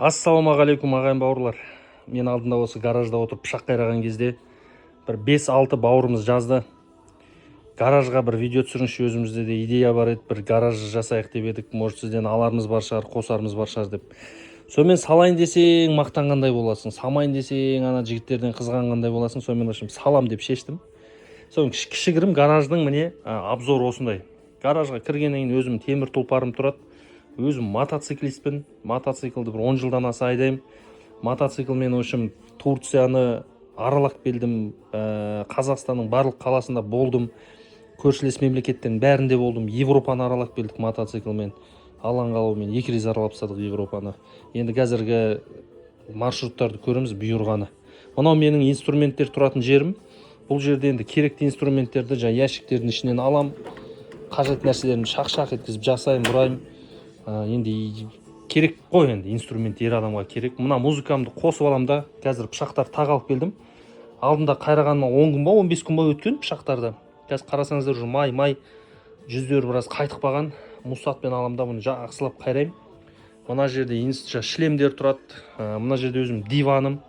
Ассалаумағалейкум ағайын бауырлар. Мен алдында осы гаражда отырып пышақ қайраған кезде бір 5-6 бауырымыз жазды. Гаражға бір видео түсіріңізші, өзімізде де идея бар еді, бір гараж жасайық деп едік. Может, сізден аларымыз бар шығар, қосарымыз бар шығар деп. Сонымен салайын десең мақтанғандай боласың, салмайын десең ана жігіттерден қызғанғандай боласың. Сонымен салам деп шештім. Соның кішігірім гараждың міне обзор осындай. Гаражға кіргеннен кейін өзім темір тұлпарым тұрады. Өзім мотоциклистпін. Мотоциклді бір 10 жылдан аса айдаймын. Мотоциклмен Турцияны аралап келдім. Қазақстанның барлық қаласында болдым. Көршілес мемлекеттердің бәрінде болдым. Европаны аралап келдік мотоциклмен. Алан қалаумен 2 рет аралап тастадық Европаны. Енді қазіргі маршруттарды көреміз бұйырғаны. Мынау менің инструменттер тұратын жерім. Бұл жерде енді керекті инструменттерді ящиктердің ішінен алам. Қажет нәрселерімді шақ-шақ еткізіп жасаймын, бұрайым. Енді керек қой, енді инструмент ер адамға керек. Мына музыкамды қосып алам да, қазір пышақтар тағалып келдім. Алдында қайрағаныма 10 күн ба, 15 күн ба өткен пышақтарды. Қазір қарасаңыздар уже май жүздері біраз қайтып қалған. Мусатпен алам да бұны жақсылап қайраймын. Мына жерде шлемдер тұрады. Мына жерде өзім диваным.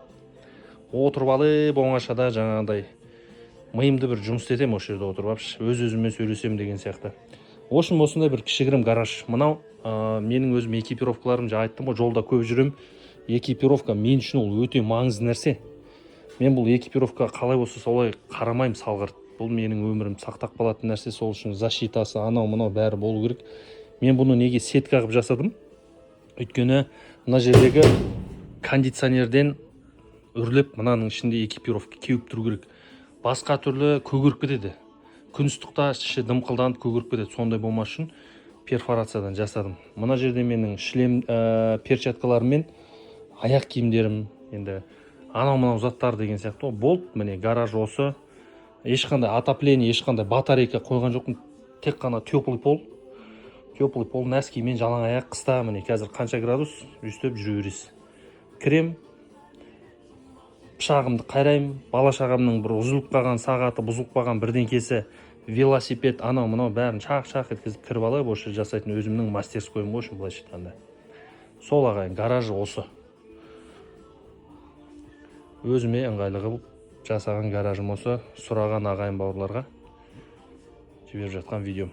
Отырып алып оңашада жаңағыдай миымды бір жұмыс етемін осы жерде отырып алып, өз-өзіммен сөйлесемін деген сияқты. Осындай бір кішігірім гараж. Мынау менің өзім экипировкаларым, айттым ғой, жолда көп жүрем. Экипировка мен үшін ол өте маңызды нәрсе. Мен бұл экипировкаға қалай болса солай қарамаймын салғырт. Бұл менің өмірім сақтап қалатын нәрсе, сол үшін защитасы, анау-мынау бәрі болу керек. Мен бұны неге сетка қылып жасадым? Өйткені мына жердегі кондиционерден үрлеп мынаның ішінде экипировка кеуіп тұру керек. Басқа түрлі көгеріп кетеді. Күн ыстықта іші дымқылданып көгеріп кетеді. Сондай болмас үшін перфорациядан жасадым. Мына жерде менің шлем перчаткаларым мен аяқ киімдерім, енді анау-мынау заттар деген сияқты. Болды, міне гараж осы. Ешқандай отопление, ешқандай батарейка қойған жоқпын. Тек қана теплый пол. Теплый пол, нәскимен жалаң аяқ қыста, міне қазір қанша градус, өстіп жүре бересіз. Кірем, пышағымды қайраймын. Бала-шағамның бір үзіліп қалған сағаты, бұзылып қалған бірдеңкесі, велосипед, анау-мынау бәрін шақ-шақ еткізіп кіріп алып, осы жасайтын өзімнің мастерскойым ғой, былайша айтқанда. Сол ағайын, гаражы осы. Өзіме ыңғайлы қылып жасаған гаражым осы. Сұраған ағайын бауырларға жіберіп жатқан видеом.